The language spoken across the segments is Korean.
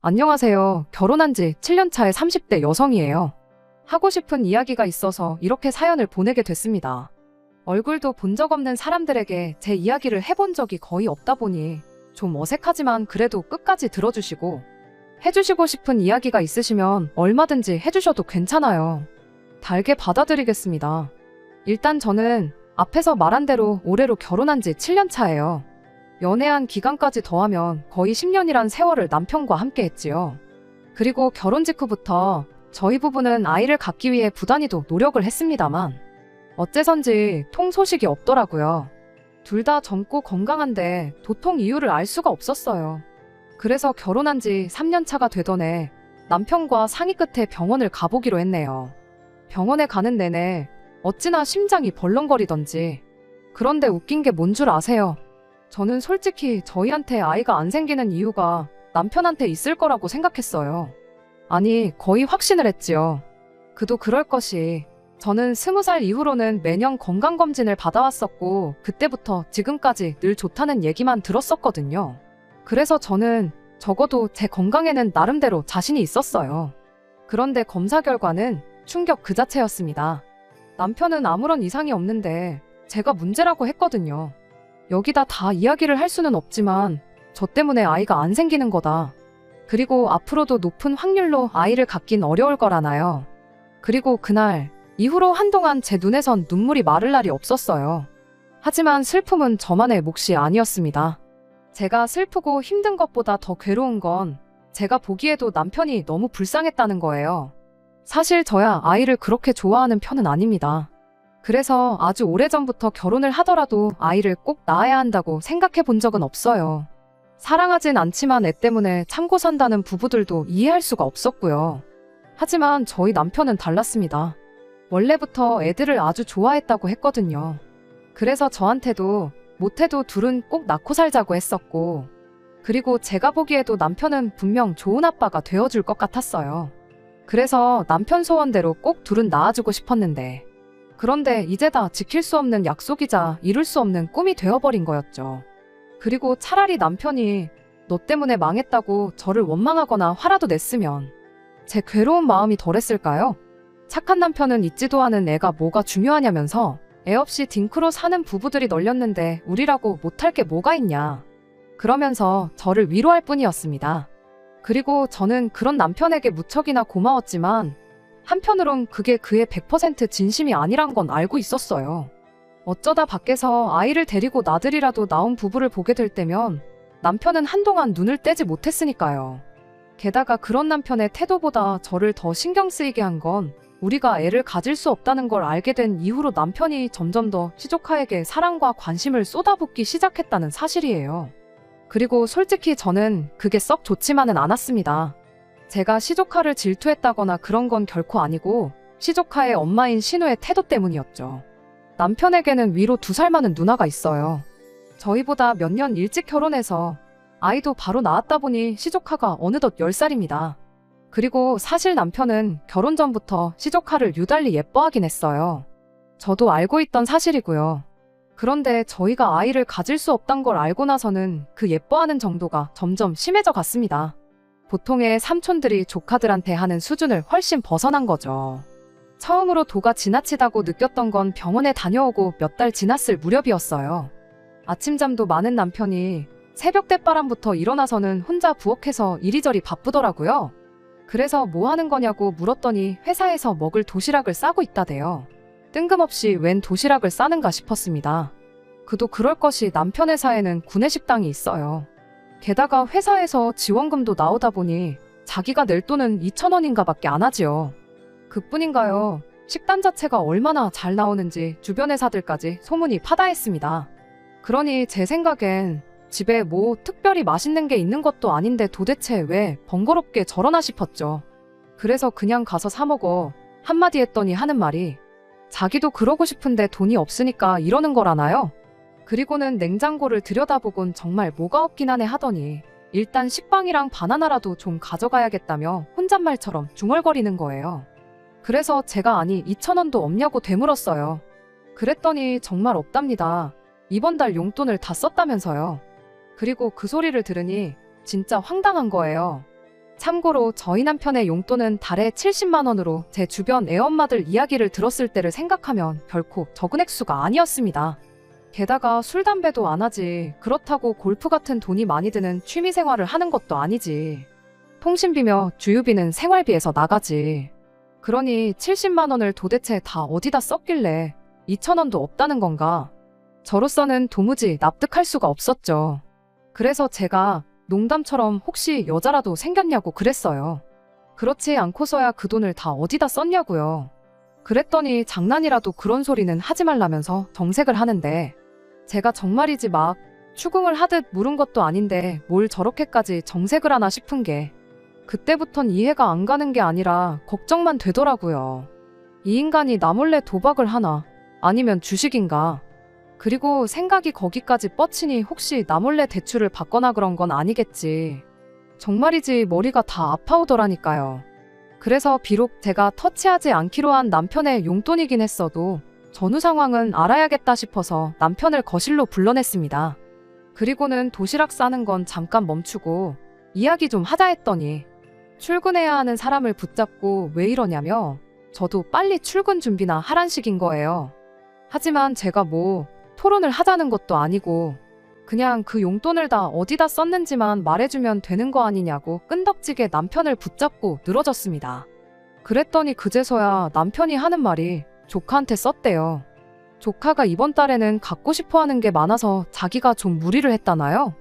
안녕하세요. 결혼한 지 7년 차의 30대 여성이에요. 하고 싶은 이야기가 있어서 이렇게 사연을 보내게 됐습니다. 얼굴도 본 적 없는 사람들에게 제 이야기를 해본 적이 거의 없다 보니 좀 어색하지만 그래도 끝까지 들어주시고 해주시고 싶은 이야기가 있으시면 얼마든지 해주셔도 괜찮아요. 달게 받아들이겠습니다. 일단 저는 앞에서 말한 대로 올해로 결혼한 지 7년 차예요. 연애한 기간까지 더하면 거의 10년이란 세월을 남편과 함께 했지요. 그리고 결혼 직후부터 저희 부부는 아이를 갖기 위해 부단히도 노력을 했습니다만 어째선지 통 소식이 없더라고요. 둘 다 젊고 건강한데 도통 이유를 알 수가 없었어요. 그래서 결혼한 지 3년 차가 되던 해 남편과 상의 끝에 병원을 가보기로 했네요. 병원에 가는 내내 어찌나 심장이 벌렁거리던지. 그런데 웃긴 게 뭔 줄 아세요? 저는 솔직히 저희한테 아이가 안 생기는 이유가 남편한테 있을 거라고 생각했어요. 아니, 거의 확신을 했지요. 그도 그럴 것이. 저는 20살 이후로는 매년 건강검진을 받아왔었고 그때부터 지금까지 늘 좋다는 얘기만 들었었거든요. 그래서 저는 적어도 제 건강에는 나름대로 자신이 있었어요. 그런데 검사 결과는 충격 그 자체였습니다. 남편은 아무런 이상이 없는데 제가 문제라고 했거든요. 여기다 다 이야기를 할 수는 없지만 저 때문에 아이가 안 생기는 거다. 그리고 앞으로도 높은 확률로 아이를 갖긴 어려울 거라나요. 그리고 그날 이후로 한동안 제 눈에선 눈물이 마를 날이 없었어요. 하지만 슬픔은 저만의 몫이 아니었습니다. 제가 슬프고 힘든 것보다 더 괴로운 건 제가 보기에도 남편이 너무 불쌍했다는 거예요. 사실 저야 아이를 그렇게 좋아하는 편은 아닙니다. 그래서 아주 오래전부터 결혼을 하더라도 아이를 꼭 낳아야 한다고 생각해 본 적은 없어요. 사랑하진 않지만 애 때문에 참고 산다는 부부들도 이해할 수가 없었고요. 하지만 저희 남편은 달랐습니다. 원래부터 애들을 아주 좋아했다고 했거든요. 그래서 저한테도 못해도 둘은 꼭 낳고 살자고 했었고, 그리고 제가 보기에도 남편은 분명 좋은 아빠가 되어줄 것 같았어요. 그래서 남편 소원대로 꼭 둘은 낳아주고 싶었는데, 그런데 이제 다 지킬 수 없는 약속이자 이룰 수 없는 꿈이 되어버린 거였죠. 그리고 차라리 남편이 너 때문에 망했다고 저를 원망하거나 화라도 냈으면 제 괴로운 마음이 덜했을까요? 착한 남편은 있지도 않은 애가 뭐가 중요하냐면서 애 없이 딩크로 사는 부부들이 널렸는데 우리라고 못할 게 뭐가 있냐. 그러면서 저를 위로할 뿐이었습니다. 그리고 저는 그런 남편에게 무척이나 고마웠지만 한편으론 그게 그의 100% 진심이 아니란 건 알고 있었어요. 어쩌다 밖에서 아이를 데리고 나들이라도 나온 부부를 보게 될 때면 남편은 한동안 눈을 떼지 못했으니까요. 게다가 그런 남편의 태도보다 저를 더 신경 쓰이게 한 건 우리가 애를 가질 수 없다는 걸 알게 된 이후로 남편이 점점 더 시조카에게 사랑과 관심을 쏟아붓기 시작했다는 사실이에요. 그리고 솔직히 저는 그게 썩 좋지만은 않았습니다. 제가 시조카를 질투했다거나 그런 건 결코 아니고 시조카의 엄마인 신우의 태도 때문이었죠. 남편에게는 위로 2살 많은 누나가 있어요. 저희보다 몇 년 일찍 결혼해서 아이도 바로 낳았다 보니 시조카가 어느덧 10살입니다. 그리고 사실 남편은 결혼 전부터 시조카를 유달리 예뻐하긴 했어요. 저도 알고 있던 사실이고요. 그런데 저희가 아이를 가질 수 없단 걸 알고 나서는 그 예뻐하는 정도가 점점 심해져 갔습니다. 보통의 삼촌들이 조카들한테 하는 수준을 훨씬 벗어난 거죠. 처음으로 도가 지나치다고 느꼈던 건 병원에 다녀오고 몇 달 지났을 무렵이었어요. 아침잠도 많은 남편이 새벽 대바람부터 일어나서는 혼자 부엌에서 이리저리 바쁘더라고요. 그래서 뭐 하는 거냐고 물었더니 회사에서 먹을 도시락을 싸고 있다대요. 뜬금없이 웬 도시락을 싸는가 싶었습니다. 그도 그럴 것이 남편 회사에는 구내식당이 있어요. 게다가 회사에서 지원금도 나오다 보니 자기가 낼 돈은 2,000원인가 밖에 안 하지요. 그뿐인가요? 식단 자체가 얼마나 잘 나오는지 주변 회사들까지 소문이 파다했습니다. 그러니 제 생각엔 집에 뭐 특별히 맛있는 게 있는 것도 아닌데 도대체 왜 번거롭게 저러나 싶었죠. 그래서 그냥 가서 사 먹어 한마디 했더니 하는 말이 자기도 그러고 싶은데 돈이 없으니까 이러는 거라나요? 그리고는 냉장고를 들여다보곤 정말 뭐가 없긴 하네 하더니 일단 식빵이랑 바나나라도 좀 가져가야겠다며 혼잣말처럼 중얼거리는 거예요. 그래서 제가 아니 2,000원도 없냐고 되물었어요. 그랬더니 정말 없답니다. 이번 달 용돈을 다 썼다면서요. 그리고 그 소리를 들으니 진짜 황당한 거예요. 참고로 저희 남편의 용돈은 달에 70만 원으로 제 주변 애엄마들 이야기를 들었을 때를 생각하면 결코 적은 액수가 아니었습니다. 게다가 술, 담배도 안 하지. 그렇다고 골프 같은 돈이 많이 드는 취미 생활을 하는 것도 아니지. 통신비며 주유비는 생활비에서 나가지. 그러니 70만 원을 도대체 다 어디다 썼길래 2천 원도 없다는 건가? 저로서는 도무지 납득할 수가 없었죠. 그래서 제가 농담처럼 혹시 여자라도 생겼냐고 그랬어요. 그렇지 않고서야 그 돈을 다 어디다 썼냐고요. 그랬더니 장난이라도 그런 소리는 하지 말라면서 정색을 하는데, 제가 정말이지 막 추궁을 하듯 물은 것도 아닌데 뭘 저렇게까지 정색을 하나 싶은 게, 그때부턴 이해가 안 가는 게 아니라 걱정만 되더라고요. 이 인간이 나 몰래 도박을 하나? 아니면 주식인가? 그리고 생각이 거기까지 뻗치니 혹시 나 몰래 대출을 받거나 그런 건 아니겠지. 정말이지 머리가 다 아파오더라니까요. 그래서 비록 제가 터치하지 않기로 한 남편의 용돈이긴 했어도 전후 상황은 알아야겠다 싶어서 남편을 거실로 불러냈습니다. 그리고는 도시락 싸는 건 잠깐 멈추고 이야기 좀 하자 했더니 출근해야 하는 사람을 붙잡고 왜 이러냐며 저도 빨리 출근 준비나 하란 식인 거예요. 하지만 제가 뭐 토론을 하자는 것도 아니고 그냥 그 용돈을 다 어디다 썼는지만 말해주면 되는 거 아니냐고 끈덕지게 남편을 붙잡고 늘어졌습니다. 그랬더니 그제서야 남편이 하는 말이 조카한테 썼대요. 조카가 이번 달에는 갖고 싶어 하는 게 많아서 자기가 좀 무리를 했다나요?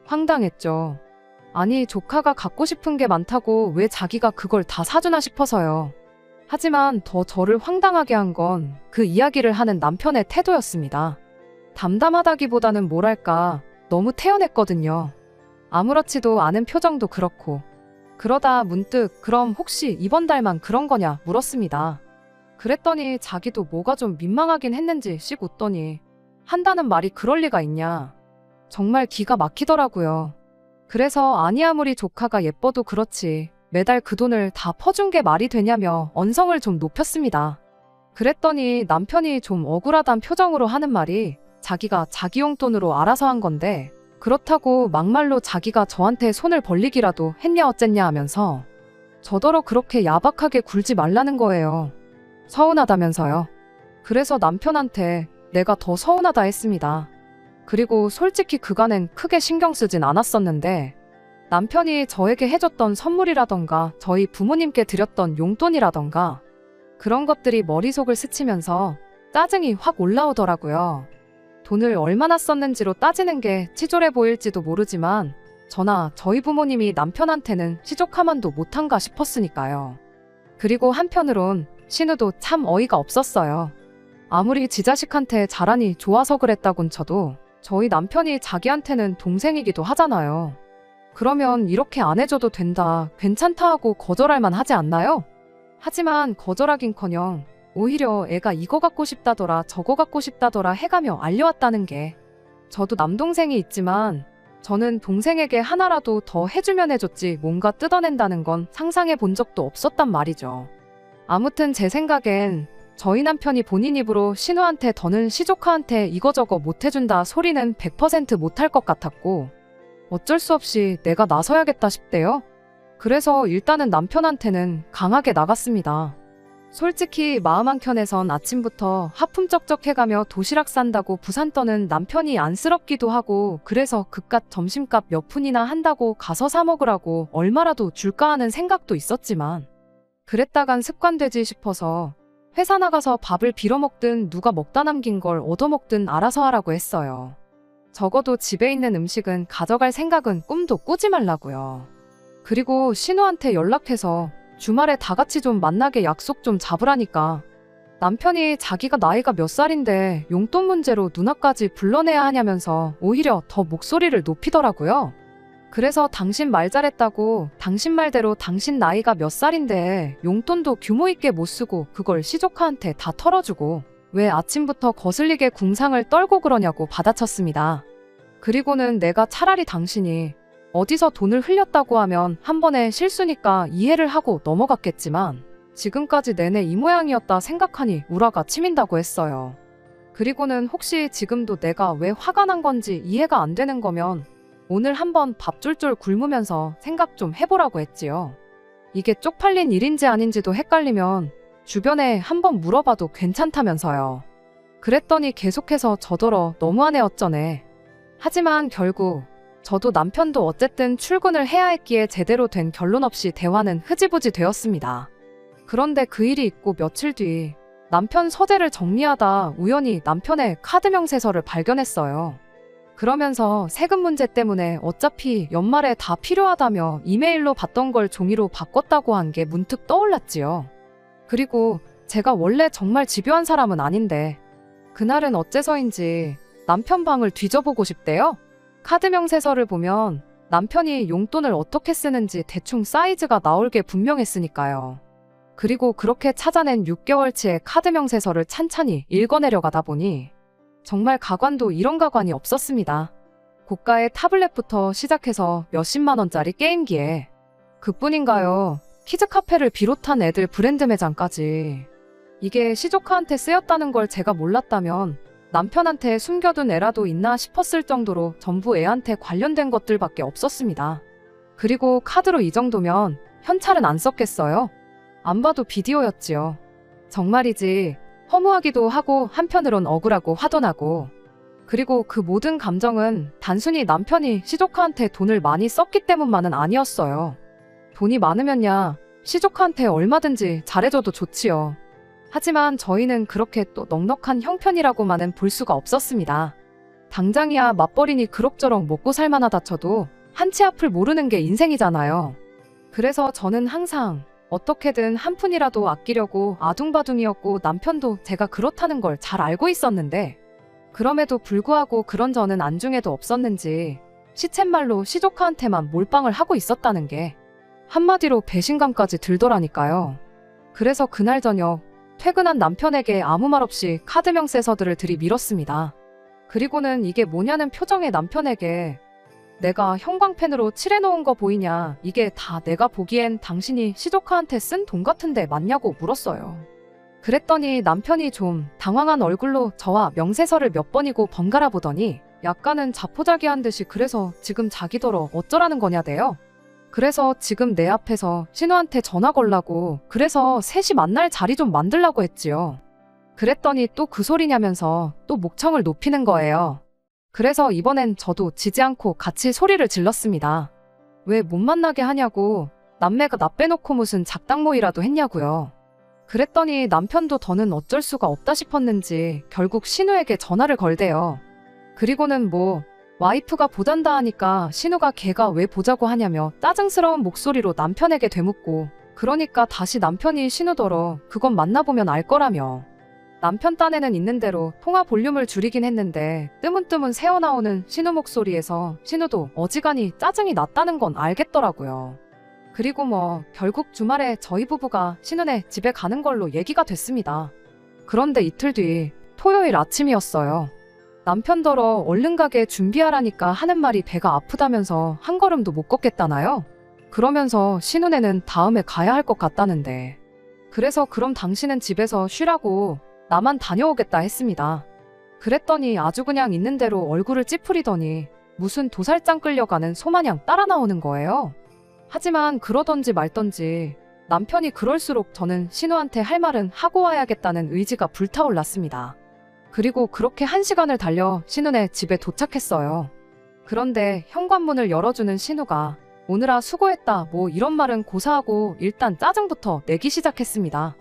황당했죠. 아니, 조카가 갖고 싶은 게 많다고 왜 자기가 그걸 다 사주나 싶어서요. 하지만 더 저를 황당하게 한 건 그 이야기를 하는 남편의 태도였습니다. 담담하다기보다는 뭐랄까 너무 태연했거든요. 아무렇지도 않은 표정도 그렇고. 그러다 문득 그럼 혹시 이번 달만 그런 거냐 물었습니다. 그랬더니 자기도 뭐가 좀 민망하긴 했는지 씩 웃더니 한다는 말이 그럴 리가 있냐. 정말 기가 막히더라고요. 그래서 아니 아무리 조카가 예뻐도 그렇지 매달 그 돈을 다 퍼준 게 말이 되냐며 언성을 좀 높였습니다. 그랬더니 남편이 좀 억울하단 표정으로 하는 말이 자기가 자기 용돈으로 알아서 한 건데 그렇다고 막말로 자기가 저한테 손을 벌리기라도 했냐 어쨌냐 하면서 저더러 그렇게 야박하게 굴지 말라는 거예요. 서운하다면서요. 그래서 남편한테 내가 더 서운하다 했습니다. 그리고 솔직히 그간엔 크게 신경 쓰진 않았었는데 남편이 저에게 해줬던 선물이라던가 저희 부모님께 드렸던 용돈이라던가 그런 것들이 머릿속을 스치면서 짜증이 확 올라오더라고요. 돈을 얼마나 썼는지로 따지는 게 치졸해 보일지도 모르지만 저나 저희 부모님이 남편한테는 시족하만도 못한가 싶었으니까요. 그리고 한편으론 신우도 참 어이가 없었어요. 아무리 지 자식한테 잘하니 좋아서 그랬다곤 쳐도 저희 남편이 자기한테는 동생이기도 하잖아요. 그러면 이렇게 안 해줘도 된다, 괜찮다 하고 거절할 만 하지 않나요? 하지만 거절하긴커녕 오히려 애가 이거 갖고 싶다더라 저거 갖고 싶다더라 해가며 알려왔다는 게, 저도 남동생이 있지만 저는 동생에게 하나라도 더 해주면 해줬지 뭔가 뜯어낸다는 건 상상해 본 적도 없었단 말이죠. 아무튼 제 생각엔 저희 남편이 본인 입으로 신우한테 더는 시조카한테 이거저거 못해준다 소리는 100% 못할 것 같았고 어쩔 수 없이 내가 나서야겠다 싶대요. 그래서 일단은 남편한테는 강하게 나갔습니다. 솔직히 마음 한켠에선 아침부터 하품쩍쩍해가며 도시락 싼다고 부산 떠는 남편이 안쓰럽기도 하고 그래서 그깟 점심값 몇 푼이나 한다고 가서 사 먹으라고 얼마라도 줄까 하는 생각도 있었지만 그랬다간 습관되지 싶어서 회사 나가서 밥을 빌어먹든 누가 먹다 남긴 걸 얻어먹든 알아서 하라고 했어요. 적어도 집에 있는 음식은 가져갈 생각은 꿈도 꾸지 말라고요. 그리고 신우한테 연락해서 주말에 다 같이 좀 만나게 약속 좀 잡으라니까. 남편이 자기가 나이가 몇 살인데 용돈 문제로 누나까지 불러내야 하냐면서 오히려 더 목소리를 높이더라고요. 그래서 당신 말 잘했다고, 당신 말대로 당신 나이가 몇 살인데 용돈도 규모 있게 못 쓰고 그걸 시조카한테 다 털어주고 왜 아침부터 거슬리게 궁상을 떨고 그러냐고 받아쳤습니다. 그리고는 내가 차라리 당신이 어디서 돈을 흘렸다고 하면 한 번의 실수니까 이해를 하고 넘어갔겠지만 지금까지 내내 이 모양이었다 생각하니 우라가 치민다고 했어요. 그리고는 혹시 지금도 내가 왜 화가 난 건지 이해가 안 되는 거면 오늘 한번 밥 쫄쫄 굶으면서 생각 좀 해보라고 했지요. 이게 쪽팔린 일인지 아닌지도 헷갈리면 주변에 한번 물어봐도 괜찮다면서요. 그랬더니 계속해서 저더러 너무하네 어쩌네. 하지만 결국 저도 남편도 어쨌든 출근을 해야 했기에 제대로 된 결론 없이 대화는 흐지부지 되었습니다. 그런데 그 일이 있고 며칠 뒤 남편 서재를 정리하다 우연히 남편의 카드 명세서를 발견했어요. 그러면서 세금 문제 때문에 어차피 연말에 다 필요하다며 이메일로 받던 걸 종이로 바꿨다고 한 게 문득 떠올랐지요. 그리고 제가 원래 정말 집요한 사람은 아닌데 그날은 어째서인지 남편 방을 뒤져보고 싶대요. 카드 명세서를 보면 남편이 용돈을 어떻게 쓰는지 대충 사이즈가 나올 게 분명했으니까요. 그리고 그렇게 찾아낸 6개월치의 카드 명세서를 찬찬히 읽어내려가다 보니 정말 가관도 이런 가관이 없었습니다. 고가의 타블렛부터 시작해서 몇십만 원짜리 게임기에 그뿐인가요? 키즈카페를 비롯한 애들 브랜드 매장까지. 이게 시조카한테 쓰였다는 걸 제가 몰랐다면 남편한테 숨겨둔 애라도 있나 싶었을 정도로 전부 애한테 관련된 것들밖에 없었습니다. 그리고 카드로 이 정도면 현찰은 안 썼겠어요? 안 봐도 비디오였지요. 정말이지 허무하기도 하고 한편으론 억울하고 화도 나고. 그리고 그 모든 감정은 단순히 남편이 시조카한테 돈을 많이 썼기 때문만은 아니었어요. 돈이 많으면야 시조카한테 얼마든지 잘해줘도 좋지요. 하지만 저희는 그렇게 또 넉넉한 형편이라고만은 볼 수가 없었습니다. 당장이야 맞벌이니 그럭저럭 먹고 살만하다 쳐도 한치 앞을 모르는 게 인생이잖아요. 그래서 저는 항상 어떻게든 한 푼이라도 아끼려고 아둥바둥이었고 남편도 제가 그렇다는 걸 잘 알고 있었는데 그럼에도 불구하고 그런 저는 안중에도 없었는지 시쳇말로 시조카한테만 몰빵을 하고 있었다는 게 한마디로 배신감까지 들더라니까요. 그래서 그날 저녁 퇴근한 남편에게 아무 말 없이 카드 명세서들을 들이밀었습니다. 그리고는 이게 뭐냐는 표정의 남편에게 내가 형광펜으로 칠해놓은 거 보이냐? 이게 다 내가 보기엔 당신이 시조카한테 쓴 돈 같은데 맞냐고 물었어요. 그랬더니 남편이 좀 당황한 얼굴로 저와 명세서를 몇 번이고 번갈아 보더니 약간은 자포자기한 듯이 그래서 지금 자기더러 어쩌라는 거냐대요. 그래서 지금 내 앞에서 신우한테 전화 걸라고 그래서 셋이 만날 자리 좀 만들라고 했지요. 그랬더니 또 그 소리냐면서 또 목청을 높이는 거예요. 그래서 이번엔 저도 지지 않고 같이 소리를 질렀습니다. 왜 못 만나게 하냐고. 남매가 나 빼놓고 무슨 작당모이라도 했냐고요. 그랬더니 남편도 더는 어쩔 수가 없다 싶었는지 결국 신우에게 전화를 걸대요. 그리고는 뭐 와이프가 보잔다 하니까 신우가 걔가 왜 보자고 하냐며 짜증스러운 목소리로 남편에게 되묻고 그러니까 다시 남편이 신우더러 그건 만나보면 알 거라며. 남편 딴에는 있는 대로 통화 볼륨을 줄이긴 했는데 뜨문뜨문 새어나오는 신우 목소리에서 신우도 어지간히 짜증이 났다는 건 알겠더라고요. 그리고 뭐 결국 주말에 저희 부부가 신우네 집에 가는 걸로 얘기가 됐습니다. 그런데 이틀 뒤 토요일 아침이었어요. 남편더러 얼른 가게 준비하라니까 하는 말이 배가 아프다면서 한 걸음도 못 걷겠다나요? 그러면서 신우네는 다음에 가야 할 것 같다는데 그래서 그럼 당신은 집에서 쉬라고 나만 다녀오겠다 했습니다. 그랬더니 아주 그냥 있는 대로 얼굴을 찌푸리더니 무슨 도살장 끌려가는 소마냥 따라 나오는 거예요. 하지만 그러던지 말던지 남편이 그럴수록 저는 신우한테 할 말은 하고 와야겠다는 의지가 불타올랐습니다. 그리고 그렇게 1시간을 달려 신우네 집에 도착했어요. 그런데 현관문을 열어주는 신우가 오느라 수고했다 뭐 이런 말은 고사하고 일단 짜증부터 내기 시작했습니다.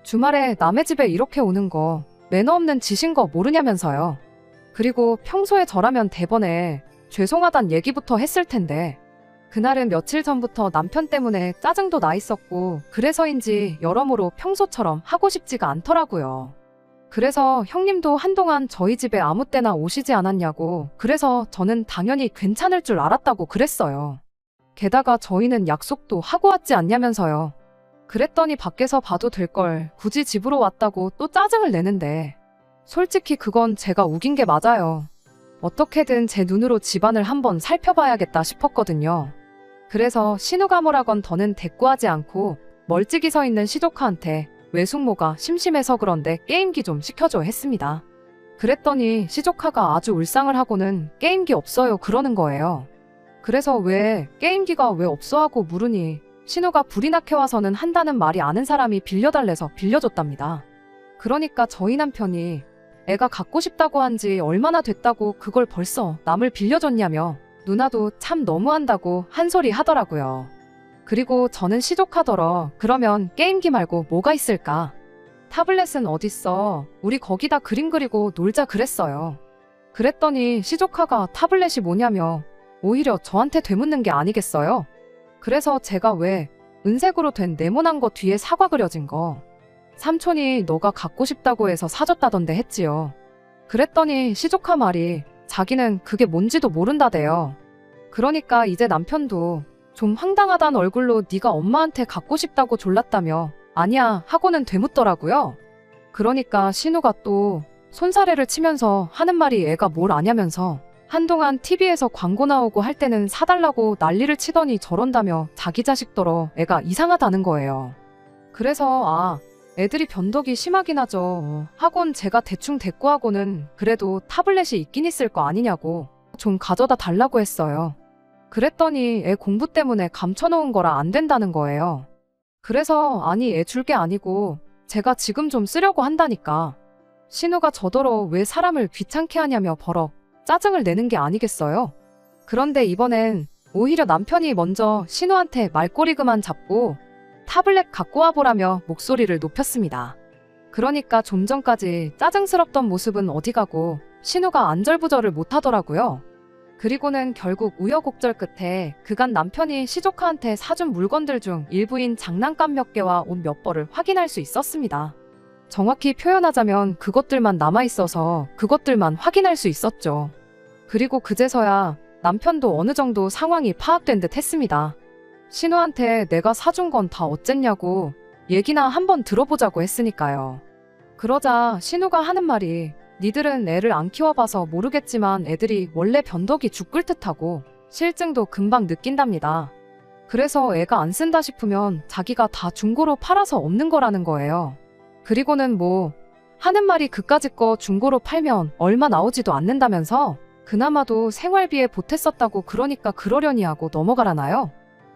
주말에 남의 집에 이렇게 오는 거 매너 없는 짓인 거 모르냐면서요. 그리고 평소에 저라면 대번에 죄송하단 얘기부터 했을 텐데 그날은 며칠 전부터 남편 때문에 짜증도 나 있었고 그래서인지 여러모로 평소처럼 하고 싶지가 않더라고요. 그래서 형님도 한동안 저희 집에 아무 때나 오시지 않았냐고 그래서 저는 당연히 괜찮을 줄 알았다고 그랬어요. 게다가 저희는 약속도 하고 왔지 않냐면서요. 그랬더니 밖에서 봐도 될 걸 굳이 집으로 왔다고 또 짜증을 내는데 솔직히 그건 제가 우긴 게 맞아요. 어떻게든 제 눈으로 집안을 한번 살펴봐야겠다 싶었거든요. 그래서 신우가 뭐라건 더는 대꾸하지 않고 멀찍이 서 있는 시조카한테 외숙모가 심심해서 그런데 게임기 좀 시켜줘 했습니다. 그랬더니 시조카가 아주 울상을 하고는 게임기 없어요 그러는 거예요. 그래서 왜 게임기가 왜 없어 하고 물으니 신우가 불이 나게 와서는 한다는 말이 아는 사람이 빌려달래서 빌려줬답니다. 그러니까 저희 남편이 애가 갖고 싶다고 한 지 얼마나 됐다고 그걸 벌써 남을 빌려줬냐며 누나도 참 너무한다고 한 소리 하더라고요. 그리고 저는 시족하더러 그러면 게임기 말고 뭐가 있을까? 타블렛은 어딨어? 우리 거기다 그림 그리고 놀자 그랬어요. 그랬더니 시조카가 타블렛이 뭐냐며 오히려 저한테 되묻는 게 아니겠어요? 그래서 제가 왜 은색으로 된 네모난 거 뒤에 사과 그려진 거 삼촌이 너가 갖고 싶다고 해서 사줬다던데 했지요. 그랬더니 시조카 말이 자기는 그게 뭔지도 모른다대요. 그러니까 이제 남편도 좀 황당하단 얼굴로 네가 엄마한테 갖고 싶다고 졸랐다며 아니야 하고는 되묻더라고요. 그러니까 신우가 또 손사래를 치면서 하는 말이 애가 뭘 아냐면서 한동안 TV에서 광고 나오고 할 때는 사달라고 난리를 치더니 저런다며 자기 자식더러 애가 이상하다는 거예요. 그래서 애들이 변덕이 심하긴 하죠. 하곤 제가 대충 대꾸하고는 그래도 타블렛이 있긴 있을 거 아니냐고 좀 가져다 달라고 했어요. 그랬더니 애 공부 때문에 감춰놓은 거라 안 된다는 거예요. 그래서 아니 애 줄 게 아니고 제가 지금 좀 쓰려고 한다니까. 신우가 저더러 왜 사람을 귀찮게 하냐며 버럭 짜증을 내는 게 아니겠어요? 그런데 이번엔 오히려 남편이 먼저 신우한테 말꼬리 그만 잡고 타블렛 갖고 와보라며 목소리를 높였습니다. 그러니까 좀 전까지 짜증스럽던 모습은 어디 가고 신우가 안절부절을 못하더라고요. 그리고는 결국 우여곡절 끝에 그간 남편이 시조카한테 사준 물건들 중 일부인 장난감 몇 개와 옷 몇 벌을 확인할 수 있었습니다. 정확히 표현하자면 그것들만 남아있어서 그것들만 확인할 수 있었죠. 그리고 그제서야 남편도 어느 정도 상황이 파악된 듯 했습니다. 신우한테 내가 사준 건 다 어쨌냐고 얘기나 한번 들어보자고 했으니까요. 그러자 신우가 하는 말이 니들은 애를 안 키워봐서 모르겠지만 애들이 원래 변덕이 죽을 듯하고 실증도 금방 느낀답니다. 그래서 애가 안 쓴다 싶으면 자기가 다 중고로 팔아서 없는 거라는 거예요. 그리고는 뭐 하는 말이 그까짓 거 중고로 팔면 얼마 나오지도 않는다면서 그나마도 생활비에 보탰었다고 그러니까 그러려니 하고 넘어가라나요?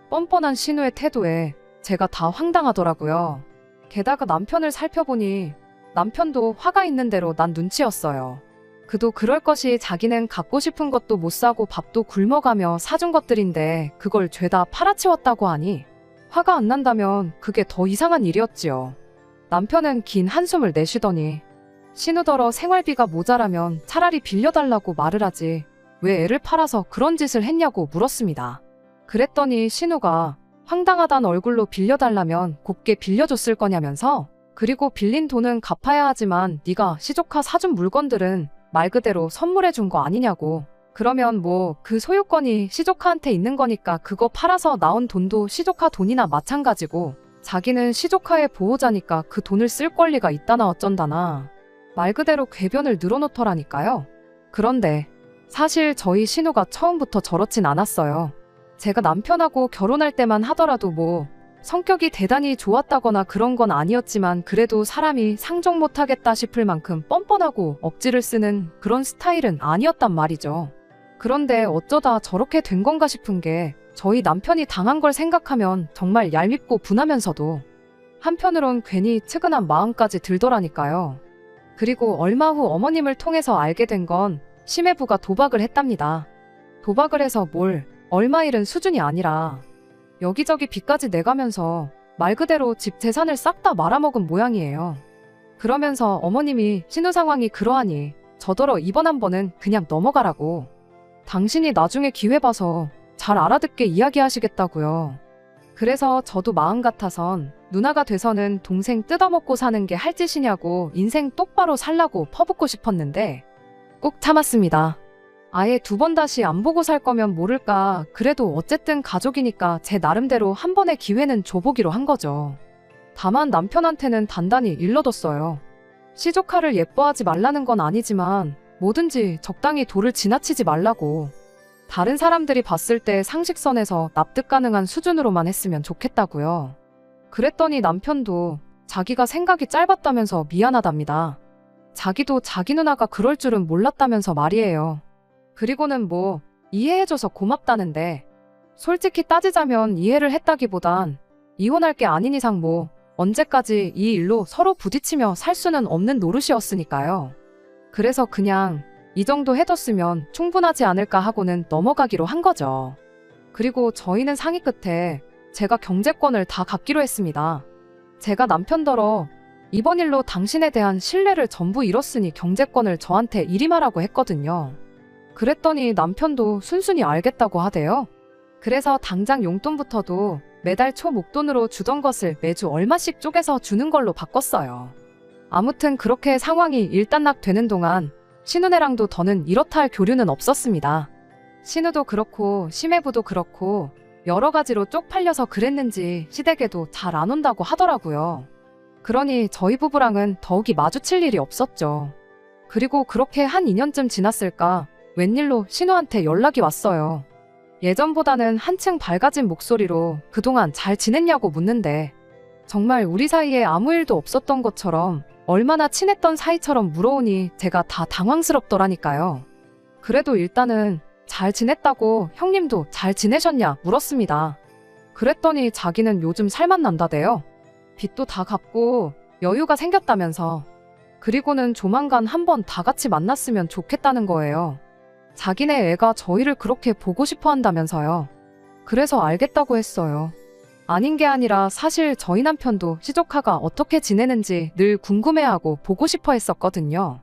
뻔뻔한 신우의 태도에 제가 다 황당하더라고요. 게다가 남편을 살펴보니 남편도 화가 있는 대로 난 눈치였어요. 그도 그럴 것이 자기는 갖고 싶은 것도 못 사고 밥도 굶어가며 사준 것들인데 그걸 죄다 팔아치웠다고 하니 화가 안 난다면 그게 더 이상한 일이었지요. 남편은 긴 한숨을 내쉬더니 신우더러 생활비가 모자라면 차라리 빌려달라고 말을 하지 왜 애를 팔아서 그런 짓을 했냐고 물었습니다. 그랬더니 신우가 황당하단 얼굴로 빌려달라면 곱게 빌려줬을 거냐면서 그리고 빌린 돈은 갚아야 하지만 네가 시조카 사준 물건들은 말 그대로 선물해 준 거 아니냐고. 그러면 뭐 그 소유권이 시조카한테 있는 거니까 그거 팔아서 나온 돈도 시조카 돈이나 마찬가지고 자기는 시조카의 보호자니까 그 돈을 쓸 권리가 있다나 어쩐다나 말 그대로 궤변을 늘어놓더라니까요. 그런데 사실 저희 신우가 처음부터 저렇진 않았어요. 제가 남편하고 결혼할 때만 하더라도 뭐 성격이 대단히 좋았다거나 그런 건 아니었지만 그래도 사람이 상종 못하겠다 싶을 만큼 뻔뻔하고 억지를 쓰는 그런 스타일은 아니었단 말이죠. 그런데 어쩌다 저렇게 된 건가 싶은 게 저희 남편이 당한 걸 생각하면 정말 얄밉고 분하면서도 한편으론 괜히 측은한 마음까지 들더라니까요. 그리고 얼마 후 어머님을 통해서 알게 된 건 심해부가 도박을 했답니다. 도박을 해서 뭘 얼마 잃은 수준이 아니라 여기저기 빚까지 내가면서 말 그대로 집 재산을 싹 다 말아먹은 모양이에요. 그러면서 어머님이 신우 상황이 그러하니 저더러 이번 한 번은 그냥 넘어가라고. 당신이 나중에 기회 봐서 잘 알아듣게 이야기하시겠다고요. 그래서 저도 마음 같아선 누나가 돼서는 동생 뜯어먹고 사는 게 할 짓이냐고 인생 똑바로 살라고 퍼붓고 싶었는데 꼭 참았습니다. 아예 두 번 다시 안 보고 살 거면 모를까. 그래도 어쨌든 가족이니까 제 나름대로 한 번의 기회는 줘보기로 한 거죠. 다만 남편한테는 단단히 일러뒀어요. 시조카를 예뻐하지 말라는 건 아니지만 뭐든지 적당히 도를 지나치지 말라고. 다른 사람들이 봤을 때 상식선에서 납득 가능한 수준으로만 했으면 좋겠다고요. 그랬더니 남편도 자기가 생각이 짧았다면서 미안하답니다. 자기도 자기 누나가 그럴 줄은 몰랐다면서 말이에요. 그리고는 뭐 이해해줘서 고맙다는데 솔직히 따지자면 이해를 했다기보단 이혼할 게 아닌 이상 뭐 언제까지 이 일로 서로 부딪히며 살 수는 없는 노릇이었으니까요. 그래서 그냥 이 정도 해뒀으면 충분하지 않을까 하고는 넘어가기로 한 거죠. 그리고 저희는 상의 끝에 제가 경제권을 다 갖기로 했습니다. 제가 남편더러 이번 일로 당신에 대한 신뢰를 전부 잃었으니 경제권을 저한테 이임하라고 했거든요. 그랬더니 남편도 순순히 알겠다고 하대요. 그래서 당장 용돈부터도 매달 초 목돈으로 주던 것을 매주 얼마씩 쪼개서 주는 걸로 바꿨어요. 아무튼 그렇게 상황이 일단락되는 동안 신우네랑도 더는 이렇다 할 교류는 없었습니다. 신우도 그렇고 심해부도 그렇고 여러 가지로 쪽팔려서 그랬는지 시댁에도 잘 안 온다고 하더라고요. 그러니 저희 부부랑은 더욱이 마주칠 일이 없었죠. 그리고 그렇게 한 2년쯤 지났을까 웬일로 신우한테 연락이 왔어요. 예전보다는 한층 밝아진 목소리로 그동안 잘 지냈냐고 묻는데 정말 우리 사이에 아무 일도 없었던 것처럼 얼마나 친했던 사이처럼 물어오니 제가 다 당황스럽더라니까요. 그래도 일단은 잘 지냈다고 형님도 잘 지내셨냐 물었습니다. 그랬더니 자기는 요즘 살만 난다대요. 빚도 다 갚고 여유가 생겼다면서. 그리고는 조만간 한번 다 같이 만났으면 좋겠다는 거예요. 자기네 애가 저희를 그렇게 보고 싶어 한다면서요. 그래서 알겠다고 했어요. 아닌 게 아니라 사실 저희 남편도 시조카가 어떻게 지내는지 늘 궁금해하고 보고 싶어 했었거든요.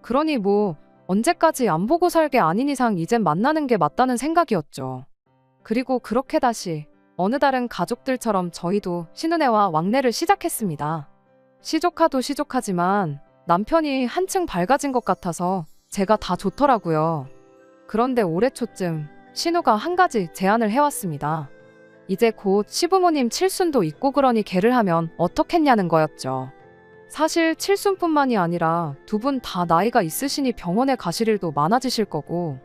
그러니 뭐 언제까지 안 보고 살 게 아닌 이상 이젠 만나는 게 맞다는 생각이었죠. 그리고 그렇게 다시 어느 다른 가족들처럼 저희도 신은혜와 왕래를 시작했습니다. 시조카도 시조카지만 남편이 한층 밝아진 것 같아서 제가 다 좋더라고요. 그런데 올해 초쯤 신우가 한 가지 제안을 해왔습니다. 이제 곧 시부모님 칠순도 있고 그러니 걔를 하면 어떻겠냐는 거였죠. 사실 칠순뿐만이 아니라 두 분 다 나이가 있으시니 병원에 가실 일도 많아지실 거고,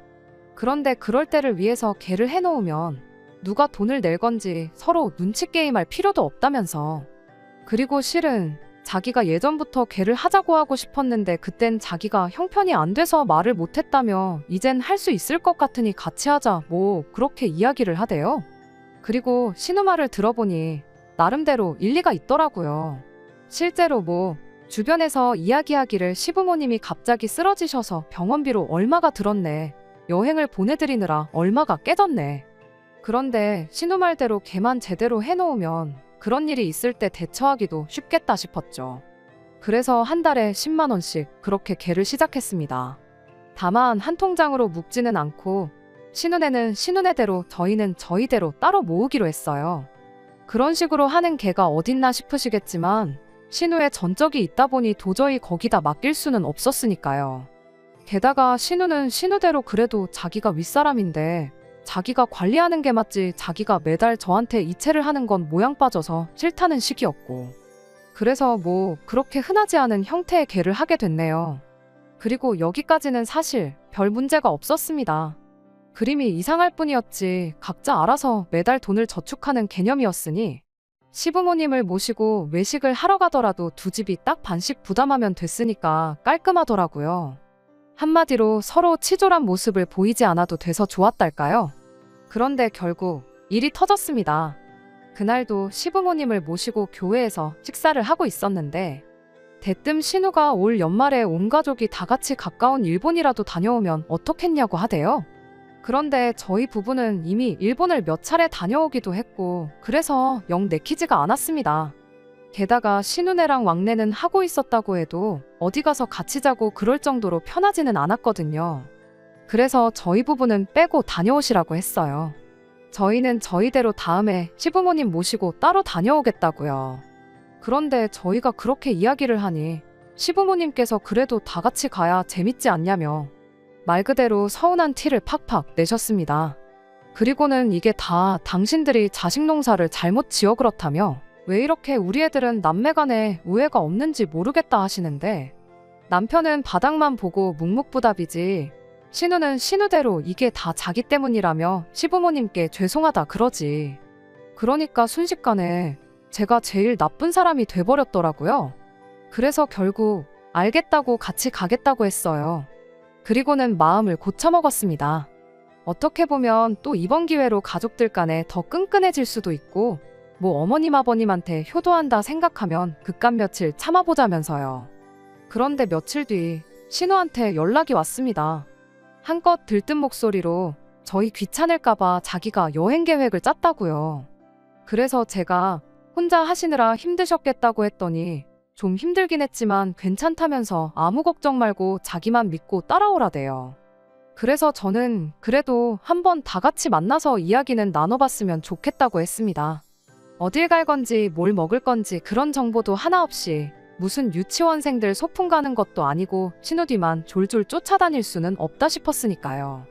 그런데 그럴 때를 위해서 걔를 해놓으면 누가 돈을 낼 건지 서로 눈치 게임할 필요도 없다면서. 그리고 실은 자기가 예전부터 걔를 하자고 하고 싶었는데 그땐 자기가 형편이 안 돼서 말을 못했다며 이젠 할 수 있을 것 같으니 같이 하자 뭐 그렇게 이야기를 하대요. 그리고 신우 말을 들어보니 나름대로 일리가 있더라고요. 실제로 뭐 주변에서 이야기하기를 시부모님이 갑자기 쓰러지셔서 병원비로 얼마가 들었네. 여행을 보내드리느라 얼마가 깨졌네. 그런데 신우 말대로 걔만 제대로 해놓으면 그런 일이 있을 때 대처하기도 쉽겠다 싶었죠. 그래서 한 달에 10만 원씩 그렇게 걔를 시작했습니다. 다만 한 통장으로 묶지는 않고 신우네는 신우네대로 저희는 저희대로 따로 모으기로 했어요. 그런 식으로 하는 걔가 어딨나 싶으시겠지만 신우의 전적이 있다 보니 도저히 거기다 맡길 수는 없었으니까요. 게다가 신우는 신우대로 그래도 자기가 윗사람인데 자기가 관리하는 게 맞지 자기가 매달 저한테 이체를 하는 건 모양 빠져서 싫다는 식이었고, 그래서 뭐 그렇게 흔하지 않은 형태의 걔를 하게 됐네요. 그리고 여기까지는 사실 별 문제가 없었습니다. 그림이 이상할 뿐이었지 각자 알아서 매달 돈을 저축하는 개념이었으니 시부모님을 모시고 외식을 하러 가더라도 두 집이 딱 반씩 부담하면 됐으니까 깔끔하더라고요. 한마디로 서로 치졸한 모습을 보이지 않아도 돼서 좋았달까요? 그런데 결국 일이 터졌습니다. 그날도 시부모님을 모시고 교회에서 식사를 하고 있었는데 대뜸 신우가 올 연말에 온 가족이 다 같이 가까운 일본이라도 다녀오면 어떻겠냐고 하대요. 그런데 저희 부부는 이미 일본을 몇 차례 다녀오기도 했고 그래서 영 내키지가 않았습니다. 게다가 신우네랑 왕래는 하고 있었다고 해도 어디 가서 같이 자고 그럴 정도로 편하지는 않았거든요. 그래서 저희 부부는 빼고 다녀오시라고 했어요. 저희는 저희대로 다음에 시부모님 모시고 따로 다녀오겠다고요. 그런데 저희가 그렇게 이야기를 하니 시부모님께서 그래도 다 같이 가야 재밌지 않냐며 말 그대로 서운한 티를 팍팍 내셨습니다. 그리고는 이게 다 당신들이 자식 농사를 잘못 지어 그렇다며 왜 이렇게 우리 애들은 남매간에 우애가 없는지 모르겠다 하시는데 남편은 바닥만 보고 묵묵부답이지 신우는 신우대로 이게 다 자기 때문이라며 시부모님께 죄송하다 그러지. 그러니까 순식간에 제가 제일 나쁜 사람이 돼버렸더라고요. 그래서 결국 알겠다고 같이 가겠다고 했어요. 그리고는 마음을 고쳐먹었습니다. 어떻게 보면 또 이번 기회로 가족들 간에 더 끈끈해질 수도 있고, 뭐 어머님 아버님한테 효도한다 생각하면 그깟 며칠 참아보자면서요. 그런데 며칠 뒤 신우한테 연락이 왔습니다. 한껏 들뜬 목소리로 저희 귀찮을까봐 자기가 여행 계획을 짰다고요. 그래서 제가 혼자 하시느라 힘드셨겠다고 했더니 좀 힘들긴 했지만 괜찮다면서 아무 걱정 말고 자기만 믿고 따라오라대요. 그래서 저는 그래도 한번 다 같이 만나서 이야기는 나눠봤으면 좋겠다고 했습니다. 어딜 갈 건지 뭘 먹을 건지 그런 정보도 하나 없이 무슨 유치원생들 소풍 가는 것도 아니고 신우 뒤만 졸졸 쫓아다닐 수는 없다 싶었으니까요.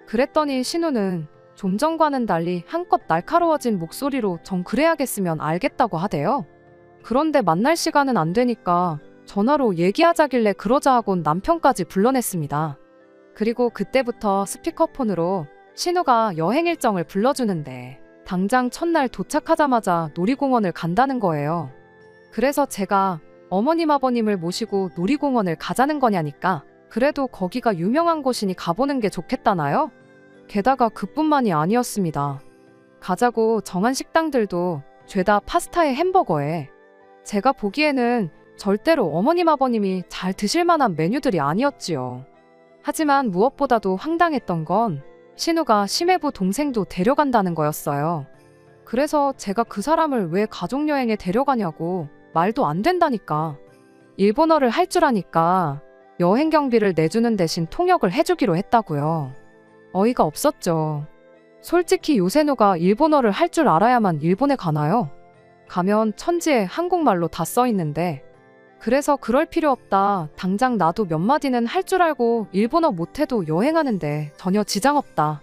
그랬더니 신우는 좀 전과는 달리 한껏 날카로워진 목소리로 정 그래야겠으면 알겠다고 하대요. 그런데 만날 시간은 안 되니까 전화로 얘기하자길래 그러자 하곤 남편까지 불러냈습니다. 그리고 그때부터 스피커폰으로 신우가 여행 일정을 불러주는데 당장 첫날 도착하자마자 놀이공원을 간다는 거예요. 그래서 제가 어머님 아버님을 모시고 놀이공원을 가자는 거냐니까 그래도 거기가 유명한 곳이니 가보는 게 좋겠다나요? 게다가 그뿐만이 아니었습니다. 가자고 정한 식당들도 죄다 파스타에 햄버거에 제가 보기에는 절대로 어머님 아버님이 잘 드실 만한 메뉴들이 아니었지요. 하지만 무엇보다도 황당했던 건 신우가 심해부 동생도 데려간다는 거였어요. 그래서 제가 그 사람을 왜 가족여행에 데려가냐고 말도 안 된다니까. 일본어를 할 줄 아니까 여행 경비를 내주는 대신 통역을 해주기로 했다고요. 어이가 없었죠. 솔직히 요새 누가 일본어를 할 줄 알아야만 일본에 가나요? 가면 천지에 한국말로 다 써있는데 그래서 그럴 필요 없다. 당장 나도 몇 마디는 할 줄 알고 일본어 못해도 여행하는데 전혀 지장 없다.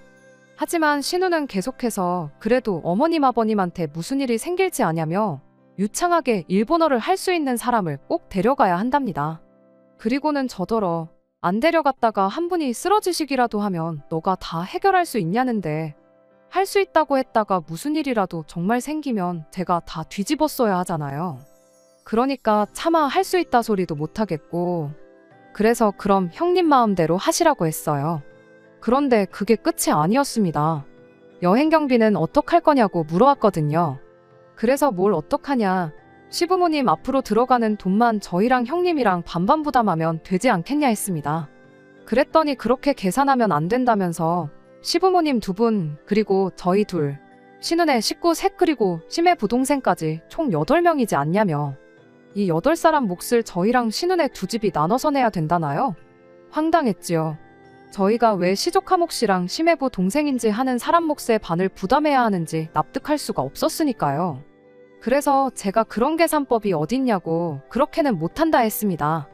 하지만 신우는 계속해서 그래도 어머님 아버님한테 무슨 일이 생길지 아냐며 유창하게 일본어를 할 수 있는 사람을 꼭 데려가야 한답니다. 그리고는 저더러 안 데려갔다가 한 분이 쓰러지시기라도 하면 너가 다 해결할 수 있냐는데 할 수 있다고 했다가 무슨 일이라도 정말 생기면 제가 다 뒤집었어야 하잖아요. 그러니까 차마 할 수 있다 소리도 못하겠고 그래서 그럼 형님 마음대로 하시라고 했어요. 그런데 그게 끝이 아니었습니다. 여행 경비는 어떡할 거냐고 물어왔거든요. 그래서 뭘 어떡하냐. 시부모님 앞으로 들어가는 돈만 저희랑 형님이랑 반반 부담하면 되지 않겠냐 했습니다. 그랬더니 그렇게 계산하면 안 된다면서 시부모님 2분 그리고 저희 둘, 신은의 식구 셋 그리고 심해 부동생까지 총 8명이지 않냐며 이 8사람 몫을 저희랑 신은의 2집이 나눠서 내야 된다나요? 황당했지요. 저희가 왜 시조카목 씨랑 심해부 동생인지 하는 사람 몫의 반을 부담해야 하는지 납득할 수가 없었으니까요. 그래서 제가 그런 계산법이 어딨냐고 그렇게는 못한다 했습니다.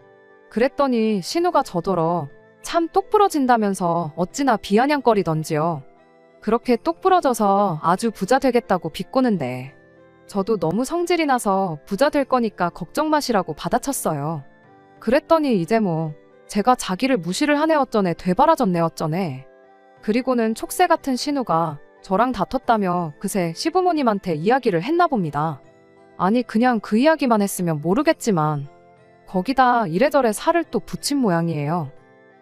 그랬더니 신우가 저더러 참 똑부러진다면서 어찌나 비아냥거리던지요. 그렇게 똑부러져서 아주 부자 되겠다고 비꼬는데 저도 너무 성질이 나서 부자 될 거니까 걱정 마시라고 받아쳤어요. 그랬더니 이제 뭐 제가 자기를 무시를 하네 어쩌네 되바라졌네 어쩌네. 그리고는 촉새 같은 신우가 저랑 다퉜다며 그새 시부모님한테 이야기를 했나 봅니다. 아니 그냥 그 이야기만 했으면 모르겠지만 거기다 이래저래 살을 또 붙인 모양이에요.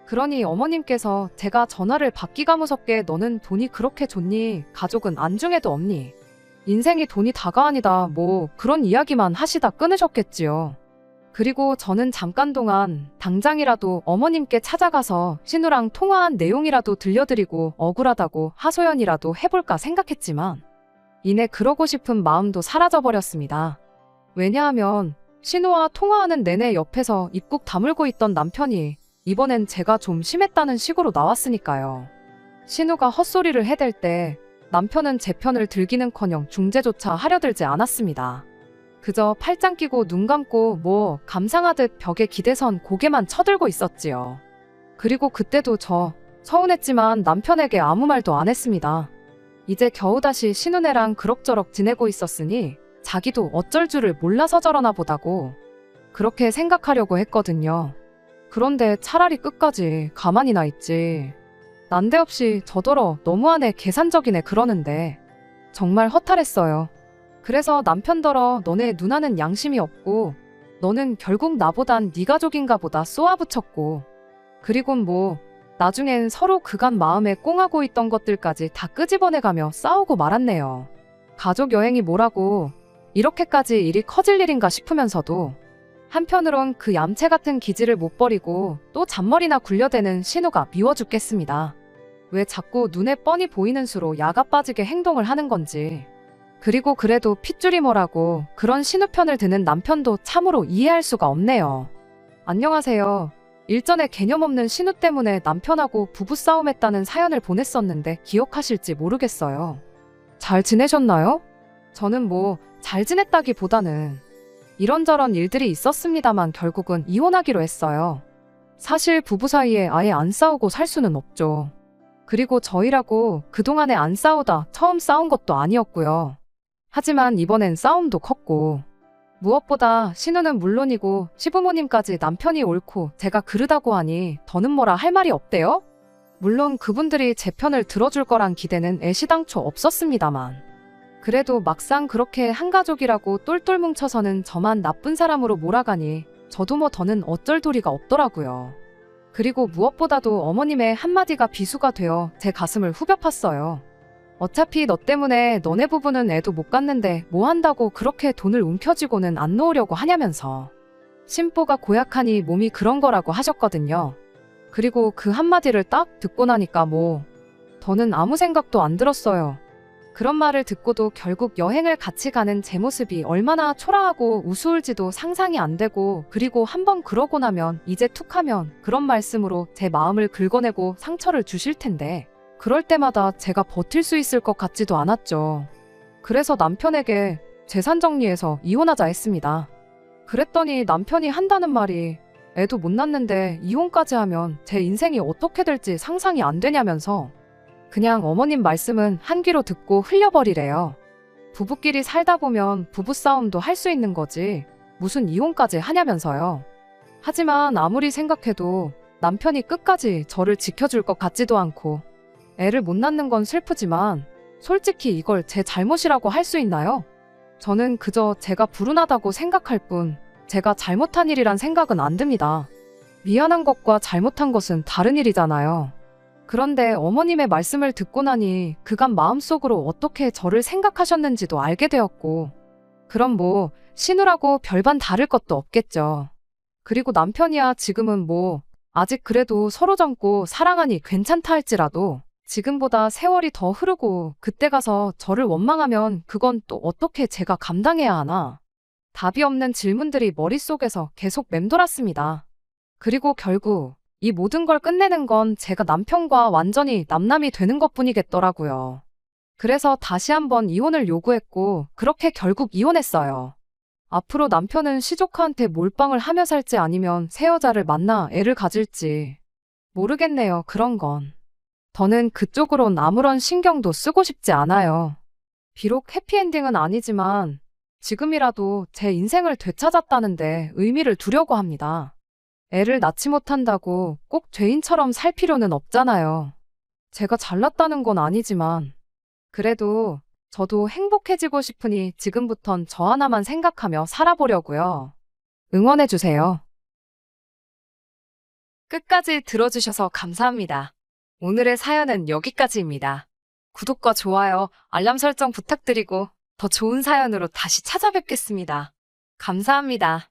그러니 어머님께서 제가 전화를 받기가 무섭게 너는 돈이 그렇게 좋니? 가족은 안중에도 없니? 인생이 돈이 다가 아니다 뭐 그런 이야기만 하시다 끊으셨겠지요. 그리고 저는 잠깐 동안 당장이라도 어머님께 찾아가서 신우랑 통화한 내용이라도 들려드리고 억울하다고 하소연이라도 해볼까 생각했지만 이내 그러고 싶은 마음도 사라져버렸습니다. 왜냐하면 신우와 통화하는 내내 옆에서 입국 다물고 있던 남편이 이번엔 제가 좀 심했다는 식으로 나왔으니까요. 신우가 헛소리를 해댈 때 남편은 제 편을 들기는커녕 중재조차 하려들지 않았습니다. 그저 팔짱 끼고 눈 감고 뭐 감상하듯 벽에 기대선 고개만 쳐들고 있었지요. 그리고 그때도 저 서운했지만 남편에게 아무 말도 안 했습니다. 이제 겨우 다시 신우네랑 그럭저럭 지내고 있었으니 자기도 어쩔 줄을 몰라서 저러나 보다고 그렇게 생각하려고 했거든요. 그런데 차라리 끝까지 가만히나 있지. 난데없이 저더러 너무하네 계산적이네 그러는데 정말 허탈했어요. 그래서 남편더러 너네 누나는 양심이 없고 너는 결국 나보단 네 가족인가 보다 쏘아붙였고 그리곤 뭐 나중엔 서로 그간 마음에 꽁하고 있던 것들까지 다 끄집어내가며 싸우고 말았네요. 가족 여행이 뭐라고 이렇게까지 일이 커질 일인가 싶으면서도 한편으론 그 얌체 같은 기질을 못 버리고 또 잔머리나 굴려대는 신우가 미워 죽겠습니다. 왜 자꾸 눈에 뻔히 보이는 수로 야가 빠지게 행동을 하는 건지. 그리고 그래도 핏줄이 뭐라고 그런 신우 편을 드는 남편도 참으로 이해할 수가 없네요. 안녕하세요. 일전에 개념 없는 신우 때문에 남편하고 부부싸움했다는 사연을 보냈었는데 기억하실지 모르겠어요. 잘 지내셨나요? 저는 뭐 잘 지냈다기보다는 이런저런 일들이 있었습니다만 결국은 이혼하기로 했어요. 사실 부부 사이에 아예 안 싸우고 살 수는 없죠. 그리고 저희라고 그동안에 안 싸우다 처음 싸운 것도 아니었고요. 하지만 이번엔 싸움도 컸고 무엇보다 신우는 물론이고 시부모님까지 남편이 옳고 제가 그르다고 하니 더는 뭐라 할 말이 없대요? 물론 그분들이 제 편을 들어줄 거란 기대는 애시당초 없었습니다만 그래도 막상 그렇게 한가족이라고 똘똘 뭉쳐서는 저만 나쁜 사람으로 몰아가니 저도 뭐 더는 어쩔 도리가 없더라고요. 그리고 무엇보다도 어머님의 한마디가 비수가 되어 제 가슴을 후벼 팠어요. 어차피 너 때문에 너네 부부는 애도 못 갖는데 뭐 한다고 그렇게 돈을 움켜쥐고는 안 놓으려고 하냐면서. 심보가 고약하니 몸이 그런 거라고 하셨거든요. 그리고 그 한마디를 딱 듣고 나니까 뭐 더는 아무 생각도 안 들었어요. 그런 말을 듣고도 결국 여행을 같이 가는 제 모습이 얼마나 초라하고 우스울지도 상상이 안 되고 그리고 한번 그러고 나면 이제 툭하면 그런 말씀으로 제 마음을 긁어내고 상처를 주실 텐데 그럴 때마다 제가 버틸 수 있을 것 같지도 않았죠. 그래서 남편에게 재산 정리해서 이혼하자 했습니다. 그랬더니 남편이 한다는 말이 애도 못 낳는데 이혼까지 하면 제 인생이 어떻게 될지 상상이 안 되냐면서 그냥 어머님 말씀은 한 귀로 듣고 흘려버리래요. 부부끼리 살다 보면 부부싸움도 할 수 있는 거지 무슨 이혼까지 하냐면서요. 하지만 아무리 생각해도 남편이 끝까지 저를 지켜줄 것 같지도 않고 애를 못 낳는 건 슬프지만 솔직히 이걸 제 잘못이라고 할 수 있나요? 저는 그저 제가 불운하다고 생각할 뿐 제가 잘못한 일이란 생각은 안 듭니다. 미안한 것과 잘못한 것은 다른 일이잖아요. 그런데 어머님의 말씀을 듣고 나니 그간 마음속으로 어떻게 저를 생각하셨는지도 알게 되었고 그럼 뭐 신우라고 별반 다를 것도 없겠죠. 그리고 남편이야 지금은 뭐 아직 그래도 서로 젊고 사랑하니 괜찮다 할지라도 지금보다 세월이 더 흐르고 그때 가서 저를 원망하면 그건 또 어떻게 제가 감당해야 하나. 답이 없는 질문들이 머릿속에서 계속 맴돌았습니다. 그리고 결국 이 모든 걸 끝내는 건 제가 남편과 완전히 남남이 되는 것뿐이겠더라고요. 그래서 다시 한번 이혼을 요구했고 그렇게 결국 이혼했어요. 앞으로 남편은 시조카한테 몰빵을 하며 살지 아니면 새 여자를 만나 애를 가질지 모르겠네요. 그런 건. 저는 그쪽으론 아무런 신경도 쓰고 싶지 않아요. 비록 해피엔딩은 아니지만 지금이라도 제 인생을 되찾았다는데 의미를 두려고 합니다. 애를 낳지 못한다고 꼭 죄인처럼 살 필요는 없잖아요. 제가 잘났다는 건 아니지만 그래도 저도 행복해지고 싶으니 지금부턴 저 하나만 생각하며 살아보려고요. 응원해주세요. 끝까지 들어주셔서 감사합니다. 오늘의 사연은 여기까지입니다. 구독과 좋아요, 알람 설정 부탁드리고 더 좋은 사연으로 다시 찾아뵙겠습니다. 감사합니다.